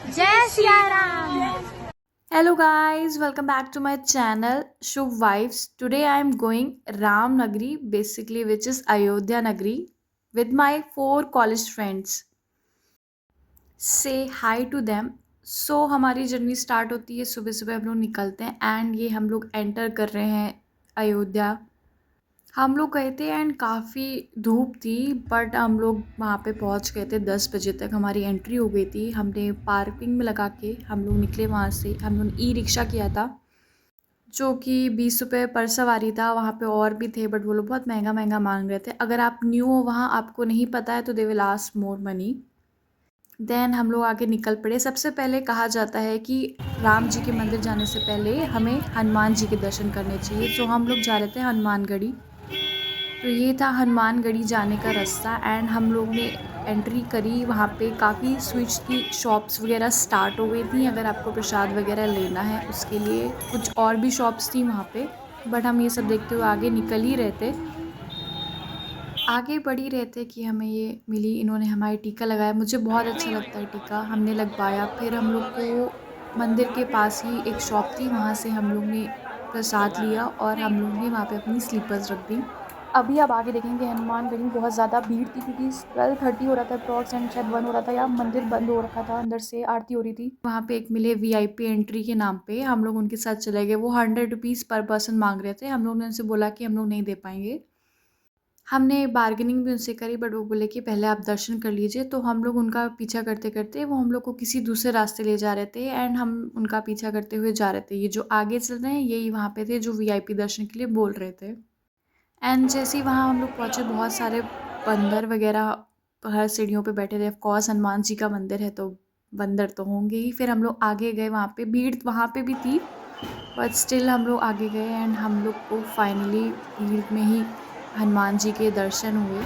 जय Siya Ram. Hello guys, welcome back to my channel Shubh Vibes. Today I am going Ram Nagri, basically which is Ayodhya Nagri, with my 4 college friends. Say hi to them. So हमारी journey start होती है, सुबह सुबह हम लोग निकलते हैं and ये हम लोग एंटर कर रहे हैं अयोध्या। हम लोग गए थे एंड काफ़ी धूप थी, बट हम लोग वहाँ पे पहुँच गए थे 10 बजे तक। हमारी एंट्री हो गई थी, हमने पार्किंग में लगा के हम लोग निकले वहाँ से। हम लोग ई रिक्शा किया था जो कि 20 रुपये पर सवारी था। वहाँ पे और भी थे बट वो लोग बहुत महंगा महंगा मांग रहे थे। अगर आप न्यू हो वहाँ, आपको नहीं पता है, तो they will ask more money. Then हम लोग आगे निकल पड़े। सबसे पहले कहा जाता है कि राम जी के मंदिर जाने से पहले हमें हनुमान जी के दर्शन करने चाहिए। तो हम लोग जा रहे थे हनुमानगढ़ी। तो ये था हनुमानगढ़ी जाने का रास्ता एंड हम लोग ने एंट्री करी। वहाँ पे काफ़ी स्वीट्स की शॉप्स वगैरह स्टार्ट हो गई थी। अगर आपको प्रसाद वगैरह लेना है उसके लिए कुछ और भी शॉप्स थी वहाँ पे, बट हम ये सब देखते हुए आगे निकल ही रहे थे। आगे बढ़ ही रहे थे कि हमें ये मिली। इन्होंने हमारी टीका लगाया, मुझे बहुत अच्छा लगता है टीका। हमने लगवाया। फिर हम लोग को मंदिर के पास ही एक शॉप थी, वहाँ से हम लोग ने प्रसाद लिया और हम लोग ने वहाँ पे अपनी स्लीपर्स रख दी। अभी आप आगे देखेंगे हनुमानगढ़ी में बहुत ज़्यादा भीड़ थी क्योंकि 12:30 हो रहा था अप्रॉक्स एंड शायद 1 हो रहा था या मंदिर बंद हो रखा था, अंदर से आरती हो रही थी। वहाँ पे एक मिले वीआईपी एंट्री के नाम पे, हम लोग उनके साथ चले गए। वो 100 रुपीज़ पर पर्सन मांग रहे थे। हम लोग ने उनसे बोला कि हम लोग नहीं दे पाएंगे। हमने बार्गेनिंग भी उनसे करी बट वो बोले कि पहले आप दर्शन कर लीजिए। तो हम लोग उनका पीछा करते करते, वो हम लोग को किसी दूसरे रास्ते ले जा रहे थे एंड हम उनका पीछा करते हुए जा रहे थे। ये जो आगे चल रहे हैं यही वहाँ पे थे जो वीआईपी दर्शन के लिए बोल रहे थे। एंड जैसे ही वहाँ हम लोग पहुँचे, बहुत सारे बंदर वगैरह हर सीढ़ियों पे बैठे थे। ऑफ कोर्स हनुमान जी का मंदिर है तो बंदर तो होंगे ही। फिर हम लोग आगे गए, वहाँ पे भीड़ वहाँ पे भी थी बट स्टिल हम लोग आगे गए एंड हम लोग को फाइनली भीड़ में ही हनुमान जी के दर्शन हुए।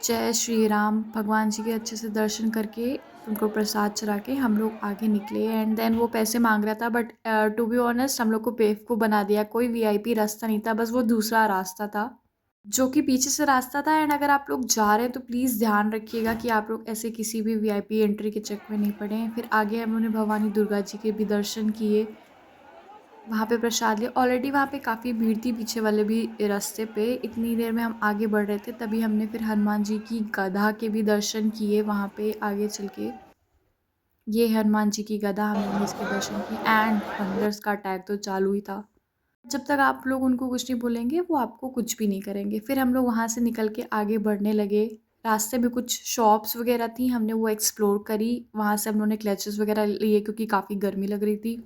जय श्री राम। भगवान जी के अच्छे से दर्शन करके उनको प्रसाद चढ़ा के हम लोग आगे निकले एंड देन वो पैसे मांग रहा था बट टू बी ऑनेस्ट हम लोग को बेवकूफ़ बना दिया। कोई वीआईपी रास्ता नहीं था, बस वो दूसरा रास्ता था जो कि पीछे से रास्ता था। एंड अगर आप लोग जा रहे हैं तो प्लीज़ ध्यान रखिएगा कि आप लोग ऐसे किसी भी वीआईपी एंट्री के चक्कर में नहीं पड़े। फिर आगे हम लोगों ने भवानी दुर्गा जी के भी दर्शन किए, वहाँ पे प्रसाद लिया। ऑलरेडी वहाँ पे काफ़ी भीड़ थी पीछे वाले भी रास्ते पे। इतनी देर में हम आगे बढ़ रहे थे तभी हमने फिर हनुमान जी की गदा के भी दर्शन किए वहाँ पे आगे चल के। ये हनुमान जी की गदा, हम लोगों ने इसके दर्शन किए एंड बंदर्स का अटैक तो चालू ही था। जब तक आप लोग उनको कुछ नहीं बोलेंगे वो आपको कुछ भी नहीं करेंगे। फिर हम लोग वहाँ से निकल के आगे बढ़ने लगे। रास्ते में कुछ शॉप्स वगैरह थी, हमने वो एक्सप्लोर करी। वहाँ से हम लोगों ने क्लचेस वगैरह लिए क्योंकि काफ़ी गर्मी लग रही थी।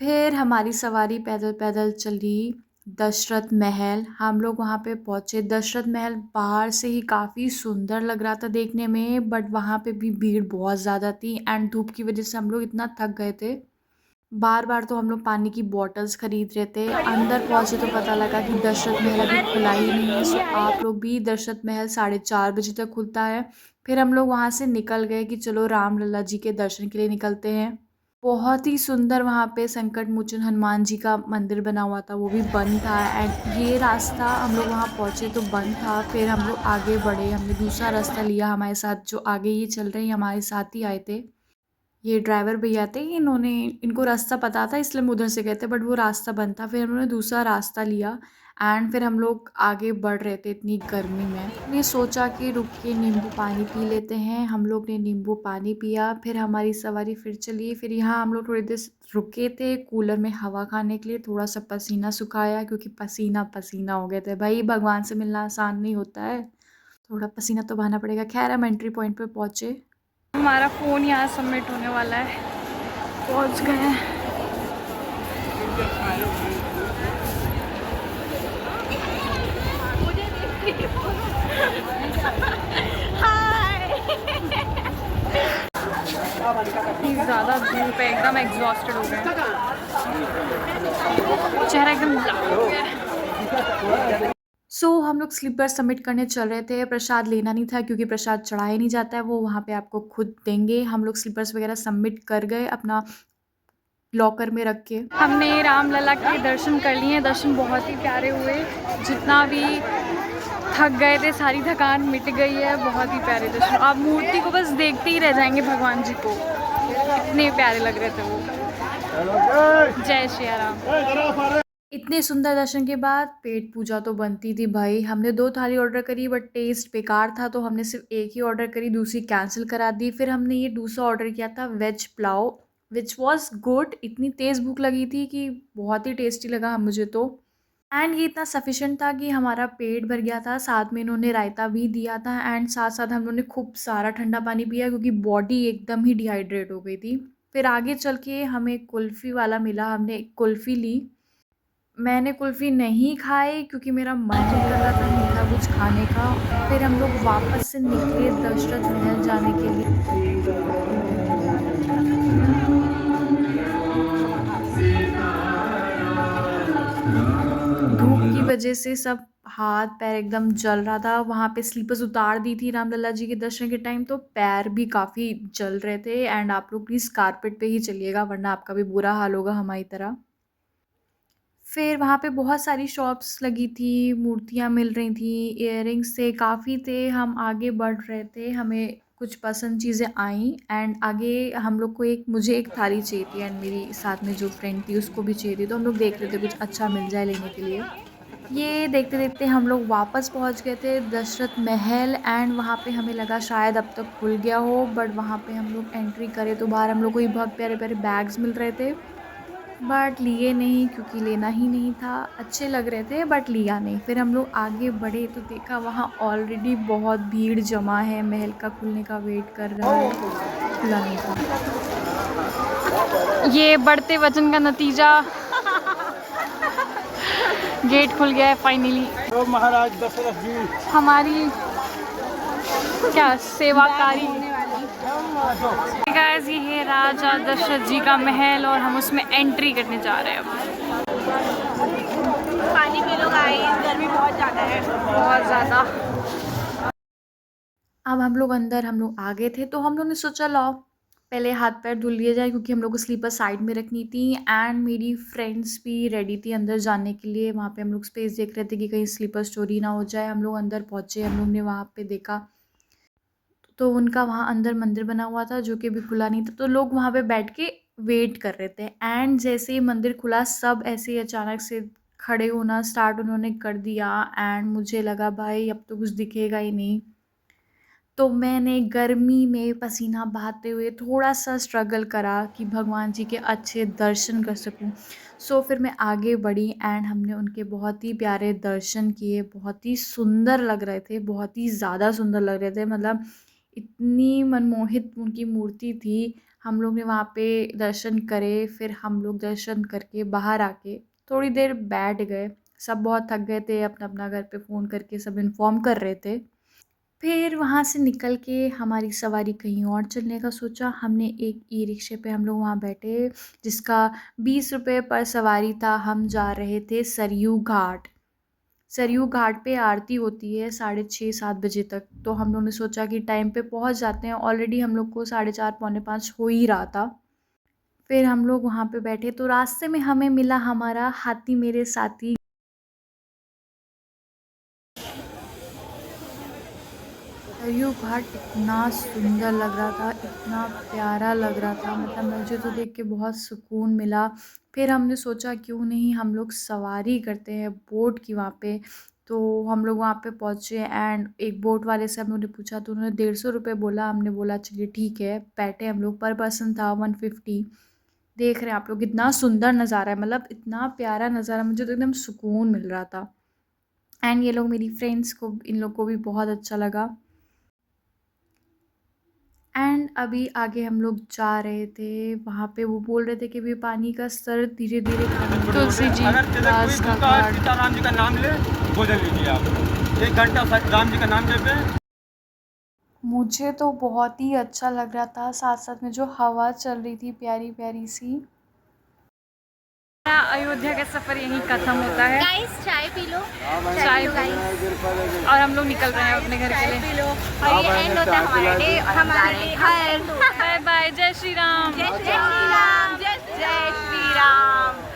फिर हमारी सवारी पैदल पैदल चली दशरथ महल। हम लोग वहाँ पे पहुँचे। दशरथ महल बाहर से ही काफ़ी सुंदर लग रहा था देखने में, बट वहाँ पे भी भीड़ बहुत ज़्यादा थी एंड धूप की वजह से हम लोग इतना थक गए थे। बार बार तो हम लोग पानी की बॉटल्स खरीद रहे थे। अंदर पहुँचे तो पता लगा कि दशरथ महल अभी खुला ही नहीं है। सो आप लोग भी, दशरथ महल 4:30 बजे तक खुलता है। फिर हम लोग वहाँ से निकल गए कि चलो रामलला जी के दर्शन के लिए निकलते हैं। बहुत ही सुंदर वहाँ पे संकट मोचन हनुमान जी का मंदिर बना हुआ था, वो भी बंद था एंड ये रास्ता हम लोग वहाँ पहुँचे तो बंद था। फिर हम लोग आगे बढ़े, हमने दूसरा रास्ता लिया। हमारे साथ जो आगे ये चल रहे हैं हमारे साथ ही आए थे, ये ड्राइवर भैया थे। इन्होंने, इनको रास्ता पता था इसलिए हम उधर से गए थे बट वो रास्ता बंद था। फिर हमने दूसरा रास्ता लिया एंड फिर हम लोग आगे बढ़ रहे थे इतनी गर्मी में। हमने सोचा कि रुक के नींबू पानी पी लेते हैं। हम लोग ने नींबू पानी पिया, फिर हमारी सवारी फिर चली। फिर यहाँ हम लोग थोड़ी देर रुके थे कूलर में हवा खाने के लिए, थोड़ा सा पसीना सुखाया क्योंकि पसीना पसीना हो गए थे। भाई भगवान से मिलना आसान नहीं होता है, थोड़ा पसीना तो बहाना पड़ेगा। खैर हम एंट्री पॉइंट पे पहुँचे। हमारा फ़ोन यहाँ सबमिट होने वाला है, पहुँच गए हैं। इतनी ज़्यादा धूप है, एकदम एग्जॉस्टेड हो गए, चेहरा एकदम लाल हो गया। हम लोग स्लीपर सबमिट करने चल रहे थे। प्रसाद लेना नहीं था क्योंकि प्रसाद चढ़ाया नहीं जाता है, वो वहाँ पे आपको खुद देंगे। हम लोग स्लीपर्स वगैरह सबमिट कर गए अपना लॉकर में रख के। हमने रामलला के दर्शन कर लिए। दर्शन बहुत ही प्यारे हुए। जितना भी थक गए थे, सारी थकान मिट गई है। बहुत ही प्यारे दर्शन, आप मूर्ति को बस देखते ही रह जाएंगे, भगवान जी को इतने प्यारे लग रहे थे वो। जय श्री राम। इतने सुंदर दर्शन के बाद पेट पूजा तो बनती थी भाई। हमने 2 थाली ऑर्डर करी बट टेस्ट बेकार था, तो हमने सिर्फ एक ही ऑर्डर करी, दूसरी कैंसिल करा दी। फिर हमने ये दूसरा ऑर्डर किया था veg pulao, which was good. इतनी तेज़ भूख लगी थी कि बहुत ही टेस्टी लगा मुझे तो। एंड ये इतना सफिशेंट था कि हमारा पेट भर गया था। साथ में इन्होंने रायता भी दिया था एंड साथ साथ हम लोगों ने खूब सारा ठंडा पानी पिया, क्योंकि बॉडी एकदम ही डिहाइड्रेट हो गई थी। फिर आगे चल के हमें कुल्फ़ी वाला मिला, हमने एक कुल्फ़ी ली। मैंने कुल्फ़ी नहीं खाई क्योंकि मेरा मन नहीं कर रहा था मीठा कुछ खाने का। फिर हम लोग वापस से निकले दशरथ महल जाने के लिए। धूप की वजह से सब हाथ पैर एकदम जल रहा था। वहाँ पे स्लीपर्स उतार दी थी रामलला जी के दर्शन के टाइम, तो पैर भी काफ़ी जल रहे थे। एंड आप लोग प्लीज़ कारपेट पे ही चलिएगा, वरना आपका भी बुरा हाल होगा हमारी तरह। फिर वहाँ पे बहुत सारी शॉप्स लगी थी, मूर्तियाँ मिल रही थी, इयररिंग्स थे, काफ़ी थे। हम आगे बढ़ रहे थे, हमें कुछ पसंद चीज़ें आईं एंड आगे हम लोग को मुझे एक थाली चाहिए थी एंड मेरी साथ में जो फ्रेंड थी उसको भी चाहिए थी, तो हम लोग देख रहे थे कुछ अच्छा मिल जाए लेने के लिए। ये देखते देखते हम लोग वापस पहुंच गए थे दशरथ महल एंड वहाँ पे हमें लगा शायद अब तक खुल गया हो, बट वहाँ पे हम लोग एंट्री करें तो बाहर हम लोग को ही बहुत प्यारे प्यारे बैग्स मिल रहे थे, बट लिए नहीं क्योंकि लेना ही नहीं था। अच्छे लग रहे थे बट लिया नहीं। फिर हम लोग आगे बढ़े तो देखा वहाँ ऑलरेडी बहुत भीड़ जमा है, महल का खुलने का वेट कर रहा है, खुला नहीं था। ये बढ़ते वजन का नतीजा, गेट खुल गया है फाइनली। तो महाराज दशरथ जी हमारी क्या सेवाकारी। गाइस ये है राजा दशरथ जी का महल और हम उसमें एंट्री करने जा रहे हैं अब। पानी पी लो गाइस, गर्मी बहुत ज़्यादा है, बहुत ज़्यादा। अब हम लोग अंदर हम लोग आ गए थे, तो हम लोग ने सोचा लाओ पहले हाथ पैर धुल लिए जाए, क्योंकि हम लोग को स्लीपर साइड में रखनी थी। एंड मेरी फ्रेंड्स भी रेडी थी अंदर जाने के लिए। वहाँ पे हम लोग स्पेस देख रहे थे कि कहीं स्लीपर चोरी ना हो जाए। हम लोग अंदर पहुँचे, हम लोग ने वहाँ पे देखा तो उनका वहाँ अंदर मंदिर बना हुआ था जो कि अभी खुला नहीं था, तो लोग वहाँ पे बैठ के वेट कर रहे थे। एंड जैसे ही मंदिर खुला सब ऐसे ही अचानक से खड़े होना स्टार्ट उन्होंने कर दिया एंड मुझे लगा भाई अब तो कुछ दिखेगा ही नहीं। तो मैंने गर्मी में पसीना बहाते हुए थोड़ा सा स्ट्रगल करा कि भगवान जी के अच्छे दर्शन कर सकूं। सो फिर मैं आगे बढ़ी एंड हमने उनके बहुत ही प्यारे दर्शन किए। बहुत ही सुंदर लग रहे थे, बहुत ही ज़्यादा सुंदर लग रहे थे, मतलब इतनी मनमोहित उनकी मूर्ति थी। हम लोग ने वहाँ पे दर्शन करे, फिर हम लोग दर्शन करके बाहर आके थोड़ी देर बैठ गए। सब बहुत थक गए थे, अपना अपना घर पे फ़ोन करके सब इन्फॉर्म कर रहे थे। फिर वहाँ से निकल के हमारी सवारी कहीं और चलने का सोचा। हमने एक ई रिक्शे पे हम लोग वहाँ बैठे जिसका 20 रुपये पर सवारी था। हम जा रहे थे सरयू घाट। सरयू घाट पे आरती होती है 6:30-7 बजे तक, तो हम लोग ने सोचा कि टाइम पे पहुँच जाते हैं। ऑलरेडी हम लोग को 4:30 पौने 5 हो ही रहा था। फिर हम लोग वहाँ पे बैठे तो रास्ते में हमें मिला हमारा हाथी मेरे साथी। सरयू घाट इतना सुंदर लग रहा था, इतना प्यारा लग रहा था, मतलब मुझे तो देख के बहुत सुकून मिला। फिर हमने सोचा क्यों नहीं हम लोग सवारी करते हैं बोट की वहाँ पे। तो हम लोग वहाँ पे पहुँचे एंड एक बोट वाले से हम लोगों ने पूछा तो उन्होंने 150 रुपये बोला। हमने बोला चलिए ठीक है, बैठे हम लोग। पर पर्सन था 150। देख रहे हैं आप लोग कितना सुंदर नज़ारा है, मतलब इतना प्यारा नज़ारा, मुझे तो एकदम सुकून मिल रहा था। एंड ये लोग मेरी फ्रेंड्स को, इन लोग को भी बहुत अच्छा लगा। एंड अभी आगे हम लोग जा रहे थे, वहाँ पे वो बोल रहे थे कि भी पानी का स्तर धीरे धीरे कम। तुलसी जी दास का घाट। सीताराम जी का नाम ले, भोजन लीजिए आप। 1 घंटा राम जी का नाम लेते। मुझे तो बहुत ही अच्छा लग रहा था, साथ साथ में जो हवा चल रही थी प्यारी प्यारी सी। अयोध्या का सफ़र यहीं खत्म होता है। गाइस चाय पी लो, चाय पी लो और हम लोग निकल रहे हैं अपने घर के लिए। पी लो और ये एंड होता है हमारा डे और हम जा रहे हैं घर। बाय बाय, जय श्री राम। जय श्री राम, जय श्री राम।